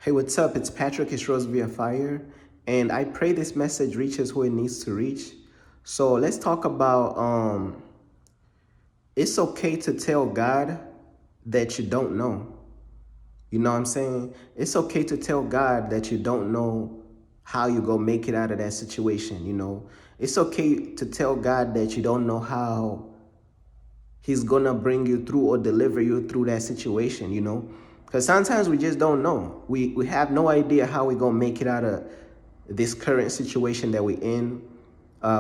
Hey, what's up? It's Patrick. It's Rose via Fire, and I pray this message reaches who it needs to reach. So let's talk about it's okay to tell God that you don't know. You know what I'm saying? It's okay to tell God that you don't know how you go make it out of that situation. It's okay to tell God that you don't know how He's gonna bring you through or deliver you through that situation. Because sometimes we just don't know. We have no idea how we're gonna make it out of this current situation that we're in.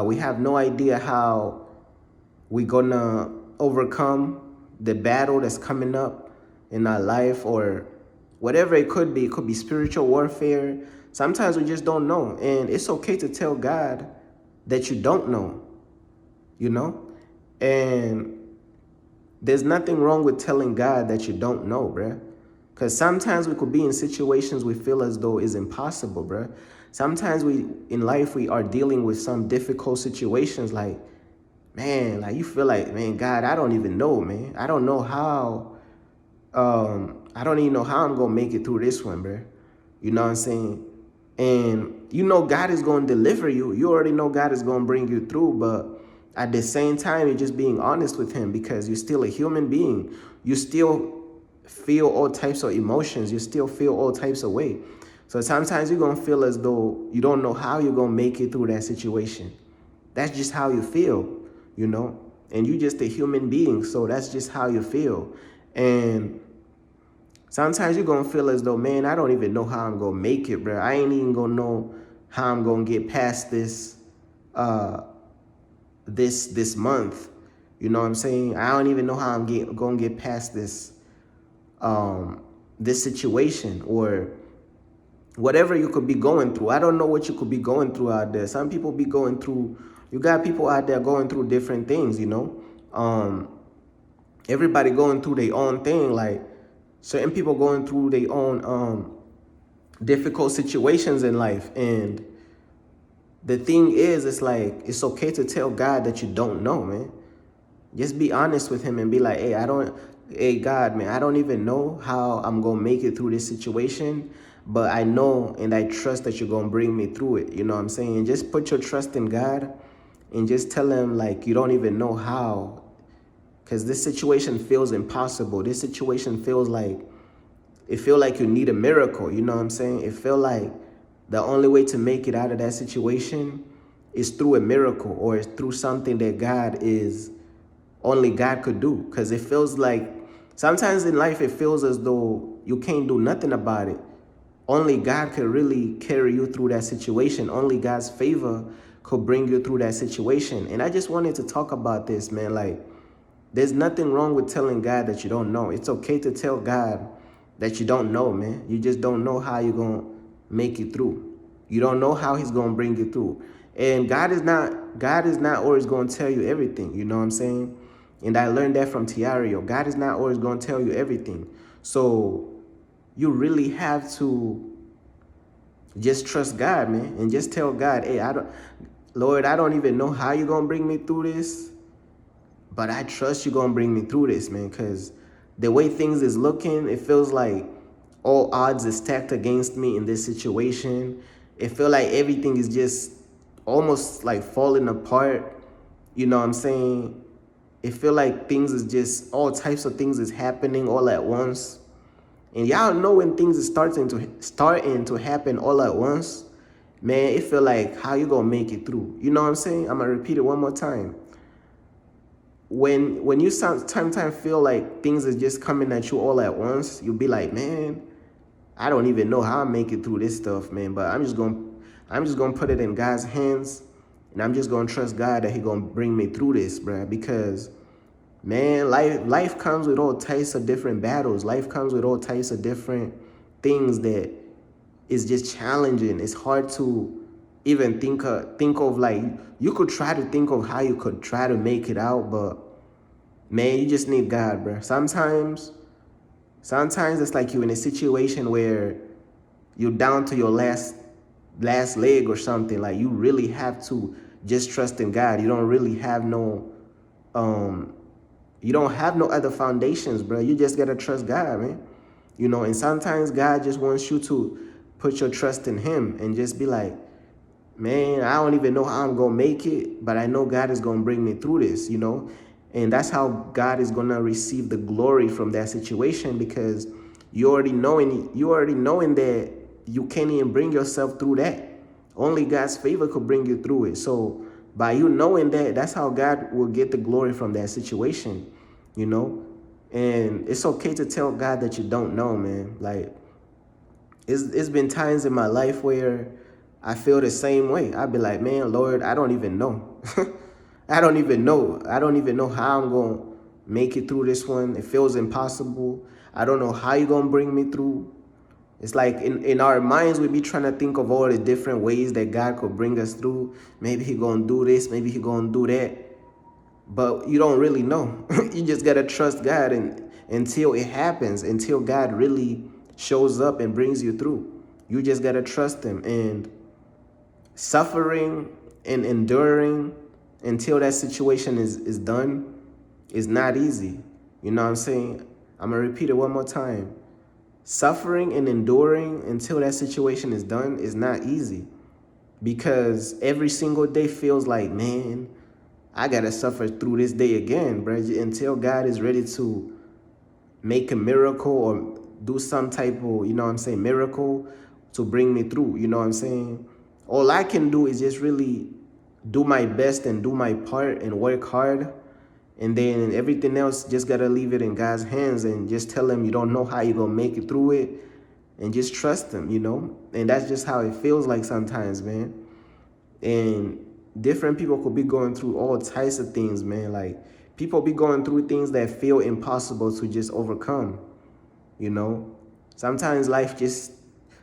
We have no idea how we're gonna overcome the battle that's coming up in our life, or whatever it could be. It could be spiritual warfare. Sometimes we just don't know. And it's okay to tell God that you don't know, you know? And there's nothing wrong with telling God that you don't know, bruh. Because sometimes we could be in situations we feel as though is impossible, bruh. Sometimes in life, we are dealing with some difficult situations like, man, like you feel like, man, God, I don't even know, man. I don't know how, I don't even know how I'm going to make it through this one, bruh. You know what I'm saying? And God is going to deliver you. You already know God is going to bring you through, but at the same time, you're just being honest with him because you're still a human being. You still feel all types of emotions. You still feel all types of way. So sometimes you're going to feel as though you don't know how you're going to make it through that situation. That's just how you feel. And you're just a human being. So that's just how you feel. And sometimes you're going to feel as though, man, I don't even know how I'm going to make it, bro. I ain't even going to know how I'm going to get past this month. You know what I'm saying? I don't even know how I'm going to get past this situation or whatever you could be going through. I don't know what you could be going through out there. Some people be going through, you got people out there going through different things. Everybody going through their own thing. Like certain people going through their own difficult situations in life. And the thing is, it's like, it's okay to tell God that you don't know, man. Just be honest with him and be like, hey, God, man, I don't even know how I'm going to make it through this situation, but I know and I trust that you're going to bring me through it. You know what I'm saying? Just put your trust in God and just tell him, like, you don't even know how, because this situation feels impossible. This situation feels like, you need a miracle. You know what I'm saying? It feel like the only way to make it out of that situation is through a miracle, or it's through something that only God could do. Because it feels like sometimes in life, it feels as though you can't do nothing about it. Only God could really carry you through that situation. Only God's favor could bring you through that situation. And I just wanted to talk about this, man. Like, there's nothing wrong with telling God that you don't know. It's okay to tell God that you don't know, man. You just don't know how you're going to make it through. You don't know how he's going to bring you through. And God is not always going to tell you everything. You know what I'm saying? And I learned that from Tiario. God is not always going to tell you everything. So you really have to just trust God, man. And just tell God, hey, Lord, I don't even know how you're going to bring me through this, but I trust you're going to bring me through this, man, because the way things is looking, it feels like all odds is stacked against me in this situation. It feels like everything is just almost like falling apart. You know what I'm saying? It feels like things is just, all types of things is happening all at once. And y'all know when things is starting to happen all at once, man, it feel like how you going to make it through. You know what I'm saying? I'm going to repeat it one more time. When you sometimes feel like things is just coming at you all at once, you'll be like, man, I don't even know how I make it through this stuff, man. But I'm just gonna put it in God's hands, and I'm just gonna trust God that He gonna bring me through this, bruh. Because, man, life comes with all types of different battles. Life comes with all types of different things that is just challenging. It's hard to even think of, like, you could try to think of how you could try to make it out, but man, you just need God, bro. Sometimes it's like you're in a situation where you're down to your last leg or something. Like, you really have to just trust in God. You don't really have no other foundations, bro. You just gotta trust God, man. You know, and sometimes God just wants you to put your trust in him and just be like, man, I don't even know how I'm going to make it, but I know God is going to bring me through this, you know? And that's how God is going to receive the glory from that situation, because you already knowing that you can't even bring yourself through that. Only God's favor could bring you through it. So by you knowing that, that's how God will get the glory from that situation, you know? And it's okay to tell God that you don't know, man. Like, it's been times in my life where I feel the same way. I'd be like, man, Lord, I don't even know. I don't even know. I don't even know how I'm going to make it through this one. It feels impossible. I don't know how you're going to bring me through. It's like in our minds, we be trying to think of all the different ways that God could bring us through. Maybe he going to do this. Maybe he going to do that. But you don't really know. You just got to trust God until it happens, until God really shows up and brings you through. You just got to trust him. And suffering and enduring until that situation is done is not easy. You know what I'm saying? I'm going to repeat it one more time. Suffering and enduring until that situation is done is not easy, because every single day feels like, man, I got to suffer through this day again, bro, until God is ready to make a miracle or do some type of, you know what I'm saying, miracle to bring me through. You know what I'm saying? All I can do is just really do my best and do my part and work hard. And then everything else, just got to leave it in God's hands and just tell him you don't know how you're going to make it through it, and just trust him, you know? And that's just how it feels like sometimes, man. And different people could be going through all types of things, man. Like, people be going through things that feel impossible to just overcome, you know? Sometimes life is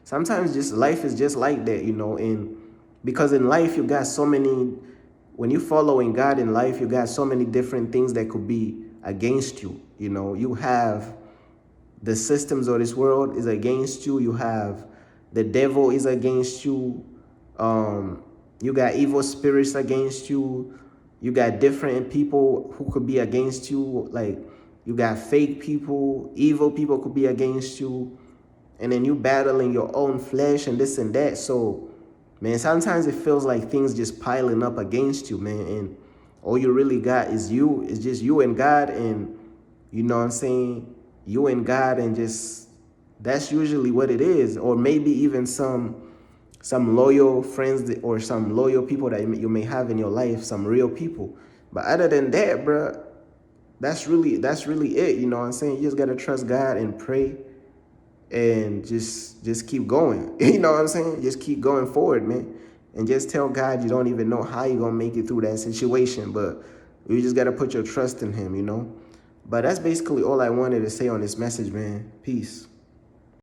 just like that, you know? And because in life, you got so many, when you following God in life, you got so many different things that could be against you. You know, you have the systems of this world is against you. You have the devil is against you. You got evil spirits against you. You got different people who could be against you. Like, you got fake people, evil people could be against you. And then you battling your own flesh and this and that. So, man, sometimes it feels like things just piling up against you, man. And all you really got is you. It's just you and God. And, you know what I'm saying? You and God, and just, that's usually what it is. Or maybe even some loyal friends or some loyal people that you may have in your life, some real people. But other than that, bro, that's really it. You know what I'm saying? You just got to trust God and pray and just keep going. You know what I'm saying? Just keep going forward, man. And just tell God you don't even know how you're going to make it through that situation, but you just got to put your trust in him, you know? But that's basically all I wanted to say on this message, man. Peace.